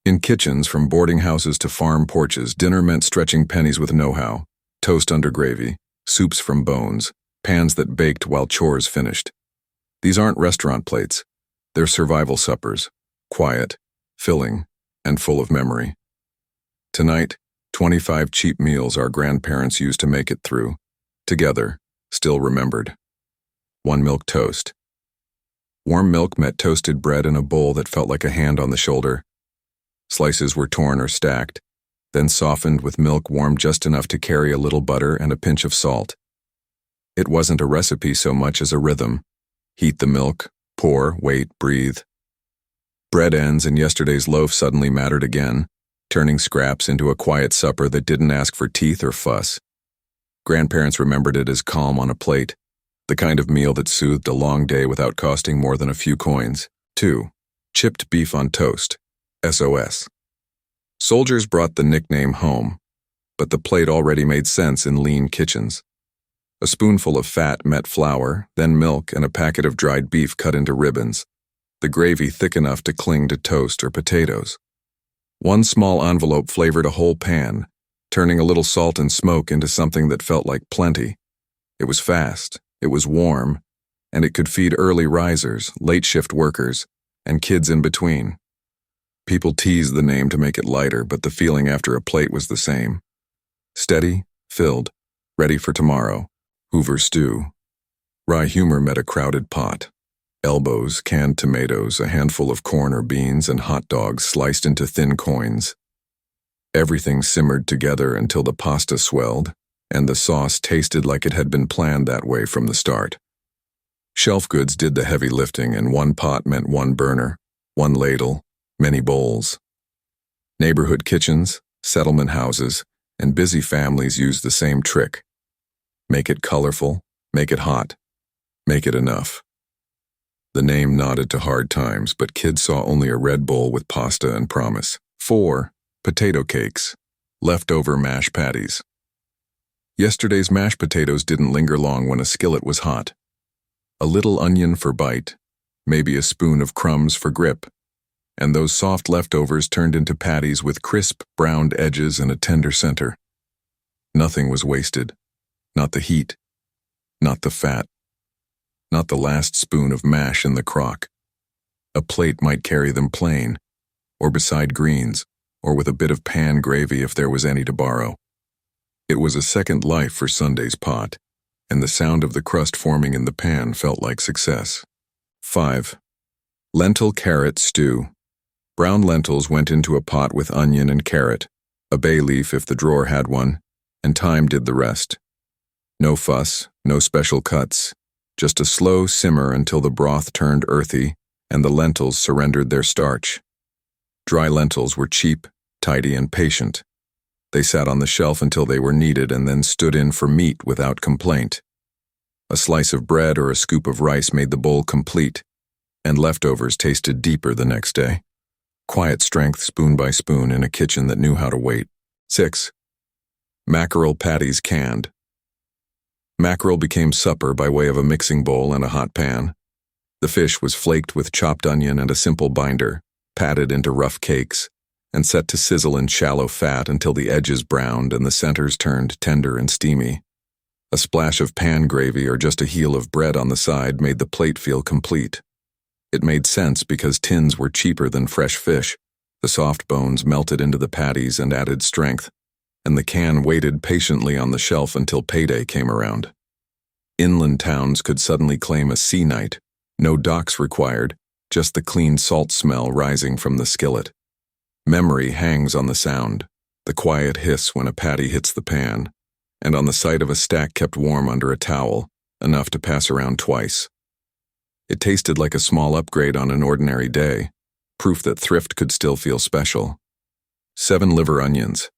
In kitchens, from boarding houses to farm porches, dinner meant stretching pennies with know-how, toast under gravy, soups from bones, pans that baked while chores finished. These aren't restaurant plates. They're survival suppers, quiet, filling, and full of memory. Tonight, 25 cheap meals our grandparents used to make it through, together, still remembered. 1 milk toast. Warm milk met toasted bread in a bowl that felt like a hand on the shoulder. Slices were torn or stacked, then softened with milk warmed just enough to carry a little butter and a pinch of salt. It wasn't a recipe so much as a rhythm. Heat the milk, pour, wait, breathe. Bread ends and yesterday's loaf suddenly mattered again, turning scraps into a quiet supper that didn't ask for teeth or fuss. Grandparents remembered it as calm on a plate, the kind of meal that soothed a long day without costing more than a few coins. 2. Chipped beef on toast. SOS. Soldiers brought the nickname home, but the plate already made sense in lean kitchens. A spoonful of fat met flour, then milk and a packet of dried beef cut into ribbons, the gravy thick enough to cling to toast or potatoes. One small envelope flavored a whole pan, turning a little salt and smoke into something that felt like plenty. It was fast, it was warm, and it could feed early risers, late shift workers, and kids in between. People teased the name to make it lighter, but the feeling after a plate was the same. Steady, filled, ready for tomorrow. Hoover stew. Rye humor met a crowded pot. Elbows, canned tomatoes, a handful of corn or beans, and hot dogs sliced into thin coins. Everything simmered together until the pasta swelled, and the sauce tasted like it had been planned that way from the start. Shelf goods did the heavy lifting, and one pot meant one burner, one ladle, many bowls. Neighborhood kitchens, settlement houses, and busy families used the same trick. Make it colorful, make it hot, make it enough. The name nodded to hard times, but kids saw only a red bowl with pasta and promise. 4. Potato cakes. Leftover mashed patties. Yesterday's mashed potatoes didn't linger long when a skillet was hot. A little onion for bite, maybe a spoon of crumbs for grip, and those soft leftovers turned into patties with crisp, browned edges and a tender center. Nothing was wasted. Not the heat, not the fat, not the last spoon of mash in the crock. A plate might carry them plain, or beside greens, or with a bit of pan gravy if there was any to borrow. It was a second life for Sunday's pot, and the sound of the crust forming in the pan felt like success. 5. Lentil carrot stew. Brown lentils went into a pot with onion and carrot, a bay leaf if the drawer had one, and time did the rest. No fuss, no special cuts, just a slow simmer until the broth turned earthy and the lentils surrendered their starch. Dry lentils were cheap, tidy, and patient. They sat on the shelf until they were needed and then stood in for meat without complaint. A slice of bread or a scoop of rice made the bowl complete, and leftovers tasted deeper the next day. Quiet strength spoon by spoon in a kitchen that knew how to wait. 6. Mackerel patties canned. Mackerel became supper by way of a mixing bowl and a hot pan. The fish was flaked with chopped onion and a simple binder, patted into rough cakes, and set to sizzle in shallow fat until the edges browned and the centers turned tender and steamy. A splash of pan gravy or just a heel of bread on the side made the plate feel complete. It made sense because tins were cheaper than fresh fish. The soft bones melted into the patties and added strength, and the can waited patiently on the shelf until payday came around. Inland towns could suddenly claim a sea night, no docks required, just the clean salt smell rising from the skillet. Memory hangs on the sound, the quiet hiss when a patty hits the pan, and on the sight of a stack kept warm under a towel, enough to pass around twice. It tasted like a small upgrade on an ordinary day, proof that thrift could still feel special. 7 liver onions.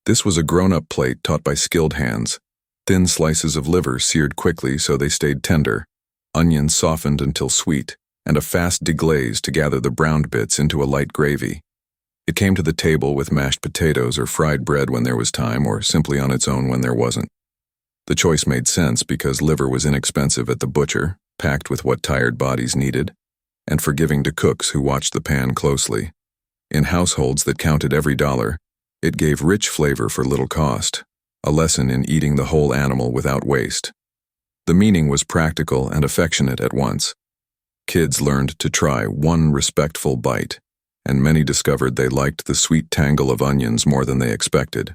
This was a grown-up plate taught by skilled hands. Thin slices of liver seared quickly so they stayed tender, onions softened until sweet, and a fast deglaze to gather the browned bits into a light gravy. It came to the table with mashed potatoes or fried bread when there was time, or simply on its own when there wasn't. The choice made sense because liver was inexpensive at the butcher, packed with what tired bodies needed, and forgiving to cooks who watched the pan closely. In households that counted every dollar, it gave rich flavor for little cost, a lesson in eating the whole animal without waste. The meaning was practical and affectionate at once. Kids learned to try one respectful bite, and many discovered they liked the sweet tangle of onions more than they expected.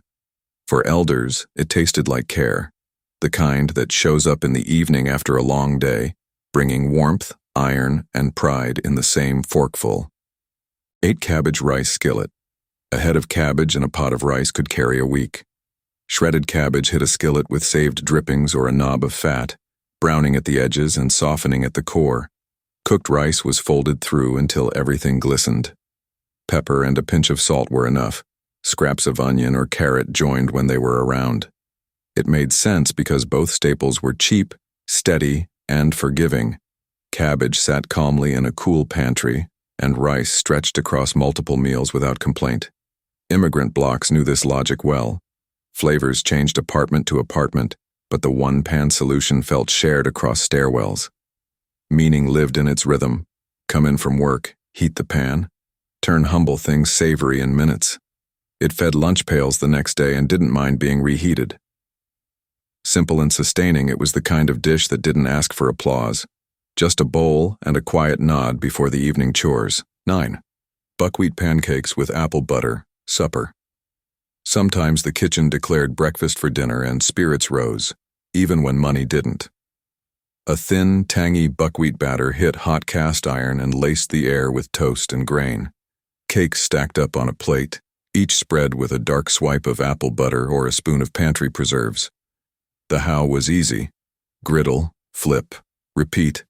For elders, it tasted like care, the kind that shows up in the evening after a long day, bringing warmth, iron, and pride in the same forkful. 8 cabbage rice skillet. A head of cabbage and a pot of rice could carry a week. Shredded cabbage hit a skillet with saved drippings or a knob of fat, browning at the edges and softening at the core. Cooked rice was folded through until everything glistened. Pepper and a pinch of salt were enough. Scraps of onion or carrot joined when they were around. It made sense because both staples were cheap, steady, and forgiving. Cabbage sat calmly in a cool pantry, and rice stretched across multiple meals without complaint. Immigrant blocks knew this logic well. Flavors changed apartment to apartment, but the one-pan solution felt shared across stairwells. Meaning lived in its rhythm. Come in from work, heat the pan, turn humble things savory in minutes. It fed lunch pails the next day and didn't mind being reheated. Simple and sustaining, it was the kind of dish that didn't ask for applause. Just a bowl and a quiet nod before the evening chores. 9. Buckwheat pancakes with apple butter, supper. Sometimes the kitchen declared breakfast for dinner and spirits rose, even when money didn't. A thin, tangy buckwheat batter hit hot cast iron and laced the air with toast and grain. Cakes stacked up on a plate, each spread with a dark swipe of apple butter or a spoon of pantry preserves. The how was easy. Griddle, flip, repeat,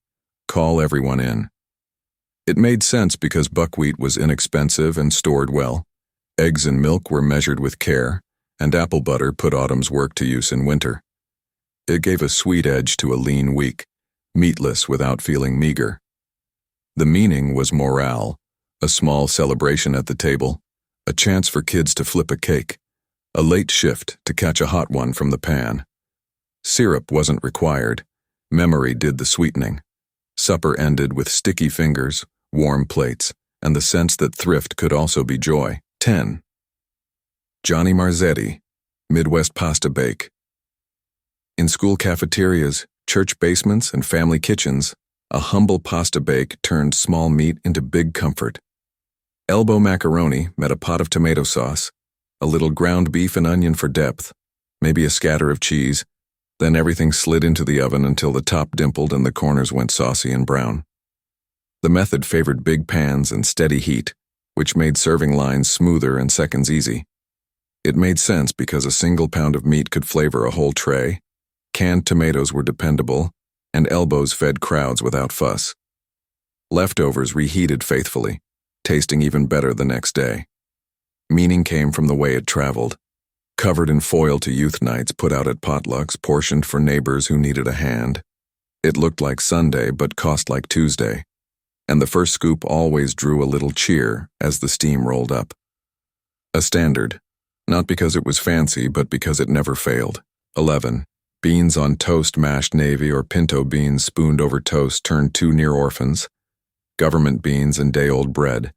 call everyone in. It made sense because buckwheat was inexpensive and stored well. Eggs and milk were measured with care, and apple butter put autumn's work to use in winter. It gave a sweet edge to a lean week, meatless without feeling meager. The meaning was morale, a small celebration at the table, a chance for kids to flip a cake, a late shift to catch a hot one from the pan. Syrup wasn't required. Memory did the sweetening. Supper ended with sticky fingers, warm plates, and the sense that thrift could also be joy. 10. Johnny Marzetti, Midwest pasta bake. In school cafeterias, church basements, and family kitchens, a humble pasta bake turned small meat into big comfort. Elbow macaroni met a pot of tomato sauce, a little ground beef and onion for depth, maybe a scatter of cheese, then everything slid into the oven until the top dimpled and the corners went saucy and brown. The method favored big pans and steady heat, which made serving lines smoother and seconds easy. It made sense because a single pound of meat could flavor a whole tray, canned tomatoes were dependable, and elbows fed crowds without fuss. Leftovers reheated faithfully, tasting even better the next day. Meaning came from the way it traveled. Covered in foil to youth nights put out at potlucks portioned for neighbors who needed a hand. It looked like Sunday but cost like Tuesday, and the first scoop always drew a little cheer as the steam rolled up. A standard, not because it was fancy but because it never failed. 11. Beans on toast, mashed navy or pinto beans spooned over toast turned 2 near orphans, government beans and day-old bread,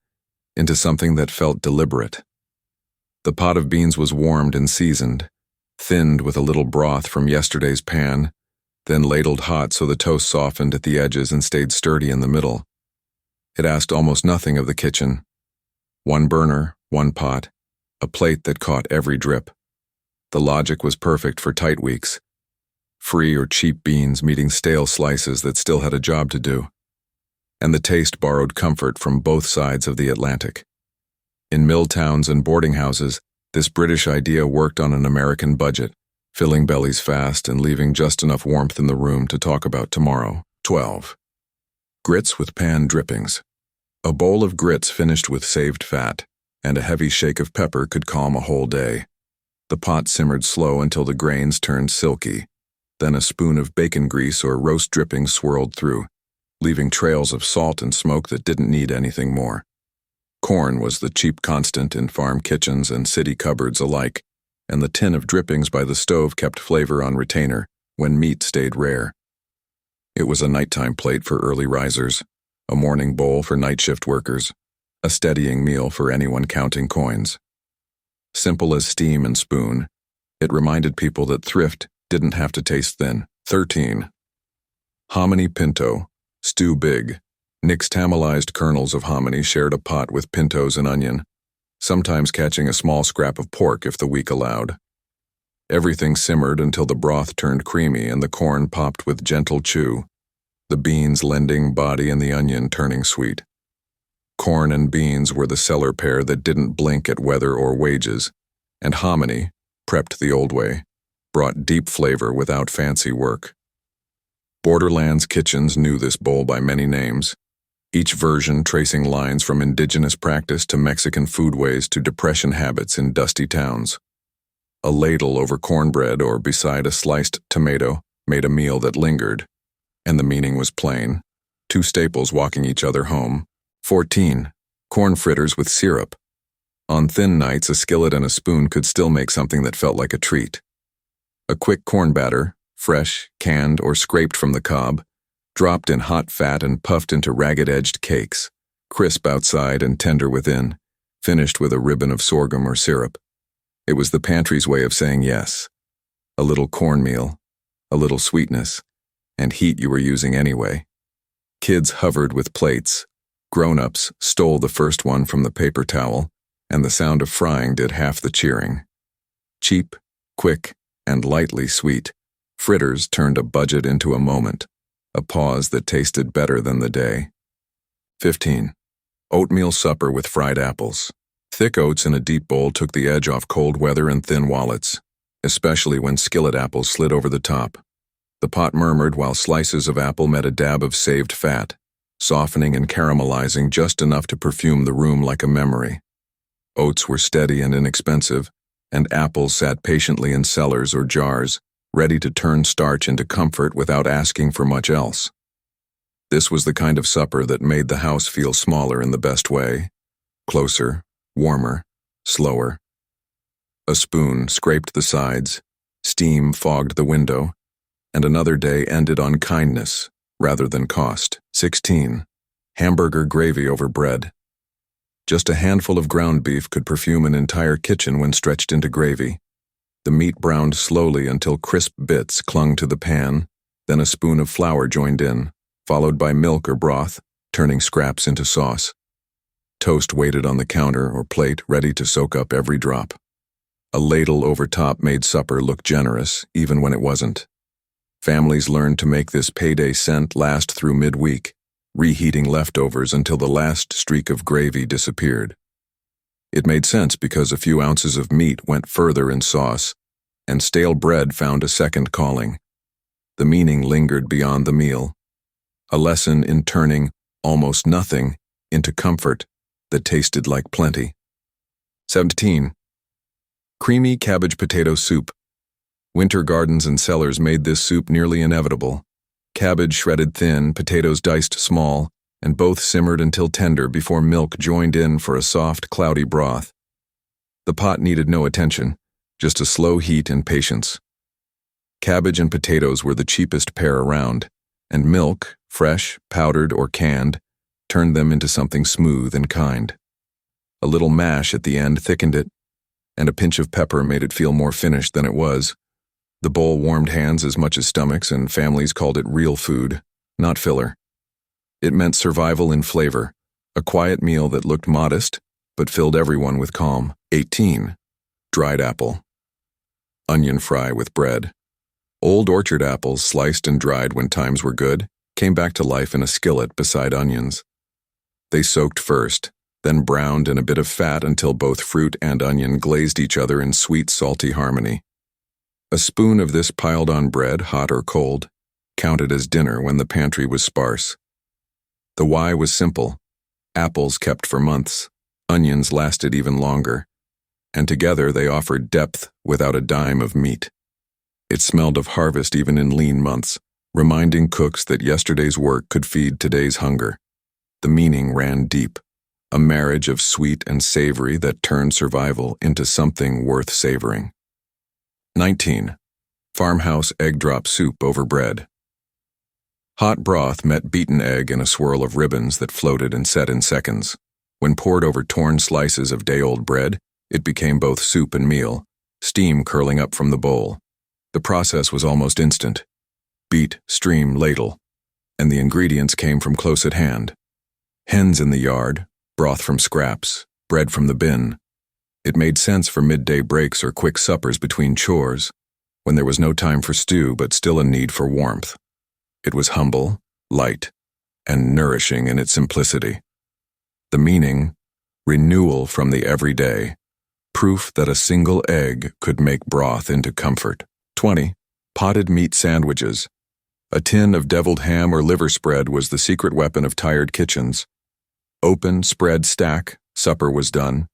into something that felt deliberate. The pot of beans was warmed and seasoned, thinned with a little broth from yesterday's pan, then ladled hot so the toast softened at the edges and stayed sturdy in the middle. It asked almost nothing of the kitchen. 1 burner, 1 pot, a plate that caught every drip. The logic was perfect for tight weeks. Free or cheap beans meeting stale slices that still had a job to do. And the taste borrowed comfort from both sides of the Atlantic. In mill towns and boarding houses, this British idea worked on an American budget, filling bellies fast and leaving just enough warmth in the room to talk about tomorrow. 12. Grits with pan drippings. A bowl of grits finished with saved fat, and a heavy shake of pepper could calm a whole day. The pot simmered slow until the grains turned silky. Then a spoon of bacon grease or roast dripping swirled through, leaving trails of salt and smoke that didn't need anything more. Corn was the cheap constant in farm kitchens and city cupboards alike, and the tin of drippings by the stove kept flavor on retainer when meat stayed rare. It was a nighttime plate for early risers, a morning bowl for night shift workers, a steadying meal for anyone counting coins. Simple as steam and spoon, it reminded people that thrift didn't have to taste thin. 13. Hominy pinto, stew big. Nixtamalized kernels of hominy shared a pot with pintos and onion, sometimes catching a small scrap of pork if the week allowed. Everything simmered until the broth turned creamy and the corn popped with gentle chew, the beans lending body and the onion turning sweet. Corn and beans were the cellar pair that didn't blink at weather or wages, and hominy, prepped the old way, brought deep flavor without fancy work. Borderlands kitchens knew this bowl by many names, each version tracing lines from indigenous practice to Mexican foodways to depression habits in dusty towns. A ladle over cornbread or beside a sliced tomato made a meal that lingered, and the meaning was plain, two staples walking each other home. 14. Corn fritters with syrup. On thin nights, a skillet and a spoon could still make something that felt like a treat. A quick corn batter, fresh, canned, or scraped from the cob, dropped in hot fat and puffed into ragged-edged cakes, crisp outside and tender within, finished with a ribbon of sorghum or syrup. It was the pantry's way of saying yes. A little cornmeal, a little sweetness, and heat you were using anyway. Kids hovered with plates. Grown-ups stole the first one from the paper towel, and the sound of frying did half the cheering. Cheap, quick, and lightly sweet, fritters turned a budget into a moment, a pause that tasted better than the day. 15. Oatmeal supper with fried apples. Thick oats in a deep bowl took the edge off cold weather and thin wallets, especially when skillet apples slid over the top. The pot murmured while slices of apple met a dab of saved fat, softening and caramelizing just enough to perfume the room like a memory. Oats were steady and inexpensive, and apples sat patiently in cellars or jars, ready to turn starch into comfort without asking for much else. This was the kind of supper that made the house feel smaller in the best way, closer, warmer, slower. A spoon scraped the sides, steam fogged the window, and another day ended on kindness rather than cost. 16. Hamburger gravy over bread. Just a handful of ground beef could perfume an entire kitchen when stretched into gravy. The meat browned slowly until crisp bits clung to the pan, then a spoon of flour joined in, followed by milk or broth, turning scraps into sauce. Toast waited on the counter or plate, ready to soak up every drop. A ladle over top made supper look generous, even when it wasn't. Families learned to make this payday scent last through midweek, reheating leftovers until the last streak of gravy disappeared. It made sense because a few ounces of meat went further in sauce, and stale bread found a second calling. The meaning lingered beyond the meal, a lesson in turning almost nothing into comfort that tasted like plenty. 17. Creamy cabbage potato soup. Winter gardens and cellars made this soup nearly inevitable. Cabbage shredded thin, potatoes diced small, and both simmered until tender before milk joined in for a soft, cloudy broth. The pot needed no attention, just a slow heat and patience. Cabbage and potatoes were the cheapest pair around, and milk, fresh, powdered, or canned, turned them into something smooth and kind. A little mash at the end thickened it, and a pinch of pepper made it feel more finished than it was. The bowl warmed hands as much as stomachs, and families called it real food, not filler. It meant survival in flavor, a quiet meal that looked modest, but filled everyone with calm. 18. Dried apple. Onion fry with bread. Old orchard apples, sliced and dried when times were good, came back to life in a skillet beside onions. They soaked first, then browned in a bit of fat until both fruit and onion glazed each other in sweet, salty harmony. A spoon of this piled on bread, hot or cold, counted as dinner when the pantry was sparse. The why was simple. Apples kept for months, onions lasted even longer, and together they offered depth without a dime of meat. It smelled of harvest even in lean months, reminding cooks that yesterday's work could feed today's hunger. The meaning ran deep, a marriage of sweet and savory that turned survival into something worth savoring. 19. Farmhouse egg drop soup over bread. Hot broth met beaten egg in a swirl of ribbons that floated and set in seconds. When poured over torn slices of day-old bread, it became both soup and meal, steam curling up from the bowl. The process was almost instant. Beat, stream, ladle, and the ingredients came from close at hand. Hens in the yard, broth from scraps, bread from the bin. It made sense for midday breaks or quick suppers between chores, when there was no time for stew but still a need for warmth. It was humble, light, and nourishing in its simplicity. The meaning, renewal from the everyday, proof that a single egg could make broth into comfort. 20. Potted meat sandwiches. A tin of deviled ham or liver spread was the secret weapon of tired kitchens. Open, spread, stack, supper was done.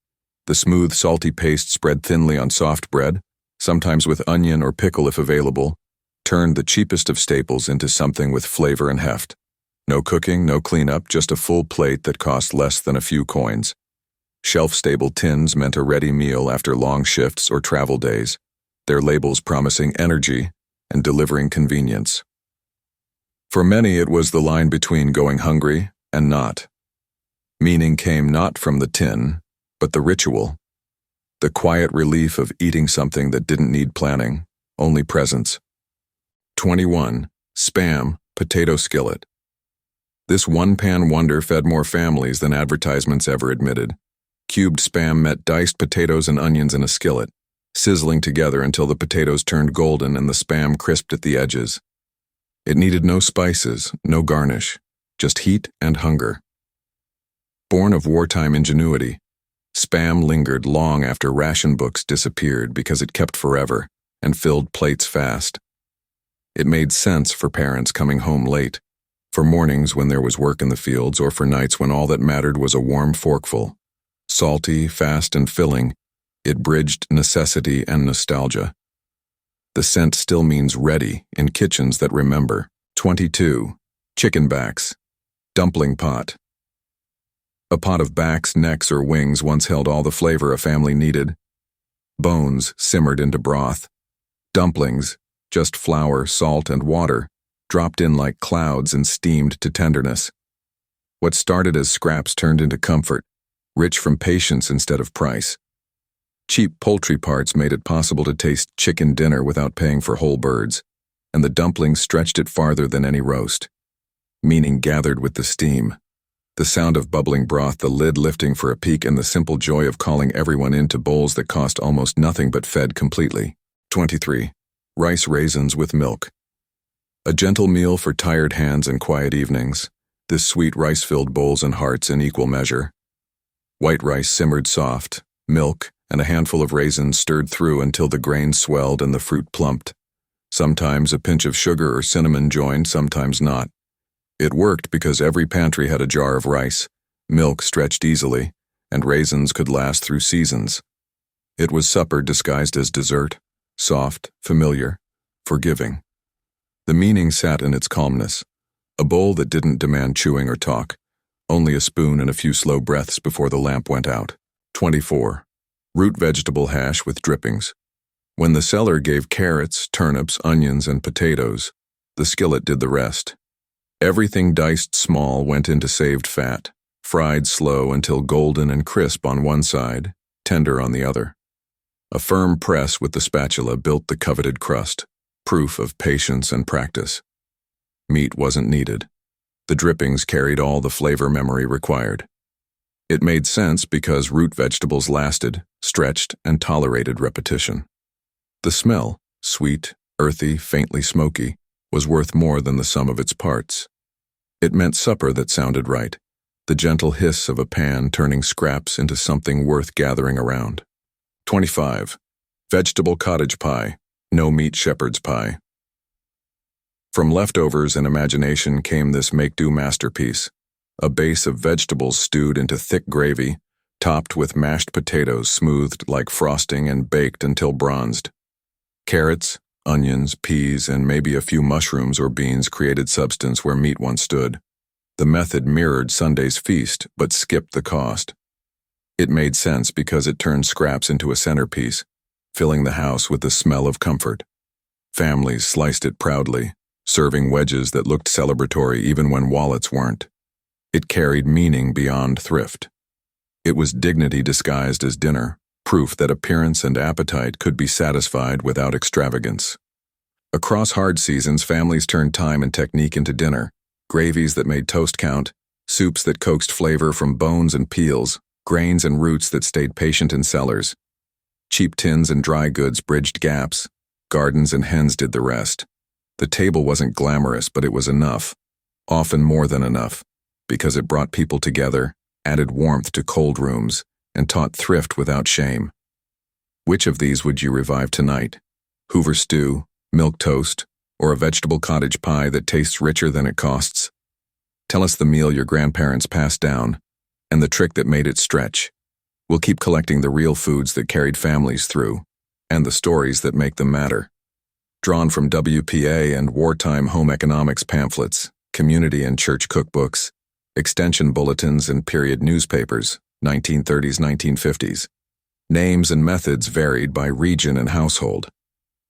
The smooth, salty paste spread thinly on soft bread, sometimes with onion or pickle if available, turned the cheapest of staples into something with flavor and heft. No cooking, no cleanup, just a full plate that cost less than a few coins. Shelf-stable tins meant a ready meal after long shifts or travel days, their labels promising energy and delivering convenience. For many, it was the line between going hungry and not. Meaning came not from the tin, but the ritual. The quiet relief of eating something that didn't need planning, only presence. 21. Spam, potato skillet. This one-pan wonder fed more families than advertisements ever admitted. Cubed spam met diced potatoes and onions in a skillet, sizzling together until the potatoes turned golden and the spam crisped at the edges. It needed no spices, no garnish, just heat and hunger. Born of wartime ingenuity, spam lingered long after ration books disappeared because it kept forever and filled plates fast. It made sense for parents coming home late, for mornings when there was work in the fields, or for nights when all that mattered was a warm forkful. Salty, fast, and filling, it bridged necessity and nostalgia. The scent still means ready in kitchens that remember. 22. Chicken backs. Dumpling pot. A pot of backs, necks, or wings once held all the flavor a family needed. Bones simmered into broth. Dumplings, just flour, salt, and water, dropped in like clouds and steamed to tenderness. What started as scraps turned into comfort, rich from patience instead of price. Cheap poultry parts made it possible to taste chicken dinner without paying for whole birds, and the dumplings stretched it farther than any roast. Meaning gathered with the steam. The sound of bubbling broth, the lid lifting for a peek, and the simple joy of calling everyone into bowls that cost almost nothing but fed completely. 23. Rice raisins with milk. A gentle meal for tired hands and quiet evenings, this sweet rice filled bowls and hearts in equal measure. White rice simmered soft, milk and a handful of raisins stirred through until the grain swelled and the fruit plumped. Sometimes a pinch of sugar or cinnamon joined, sometimes not. It worked because every pantry had a jar of rice, milk stretched easily, and raisins could last through seasons. It was supper disguised as dessert, soft, familiar, forgiving. The meaning sat in its calmness, a bowl that didn't demand chewing or talk, only a spoon and a few slow breaths before the lamp went out. 24. Root vegetable hash with drippings. When the seller gave carrots, turnips, onions, and potatoes, the skillet did the rest. Everything diced small went into saved fat, fried slow until golden and crisp on one side, tender on the other. A firm press with the spatula built the coveted crust, proof of patience and practice. Meat wasn't needed. The drippings carried all the flavor memory required. It made sense because root vegetables lasted, stretched, and tolerated repetition. The smell, sweet, earthy, faintly smoky, was worth more than the sum of its parts. It meant supper that sounded right, the gentle hiss of a pan turning scraps into something worth gathering around. 25. Vegetable cottage pie, no meat shepherd's pie. From leftovers and imagination came this make-do masterpiece, a base of vegetables stewed into thick gravy, topped with mashed potatoes smoothed like frosting and baked until bronzed. Carrots, onions, peas, and maybe a few mushrooms or beans created substance where meat once stood. The method mirrored Sunday's feast, but skipped the cost. It made sense because it turned scraps into a centerpiece, filling the house with the smell of comfort. Families sliced it proudly, serving wedges that looked celebratory even when wallets weren't. It carried meaning beyond thrift. It was dignity disguised as dinner, proof that appearance and appetite could be satisfied without extravagance. Across hard seasons, families turned time and technique into dinner, gravies that made toast count, soups that coaxed flavor from bones and peels, grains and roots that stayed patient in cellars. Cheap tins and dry goods bridged gaps. Gardens and hens did the rest. The table wasn't glamorous, but it was enough, often more than enough, because it brought people together, added warmth to cold rooms, and taught thrift without shame. Which of these would you revive tonight? Hoover stew, milk toast, or a vegetable cottage pie that tastes richer than it costs? Tell us the meal your grandparents passed down, and the trick that made it stretch. We'll keep collecting the real foods that carried families through, and the stories that make them matter. Drawn from WPA and wartime home economics pamphlets, community and church cookbooks, extension bulletins and period newspapers, 1930s, 1950s. Names and methods varied by region and household.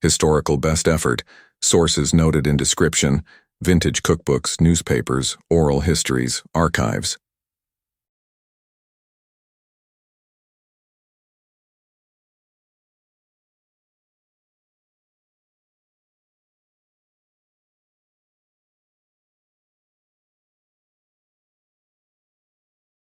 Historical best effort, sources noted in description, vintage cookbooks, newspapers, oral histories, archives.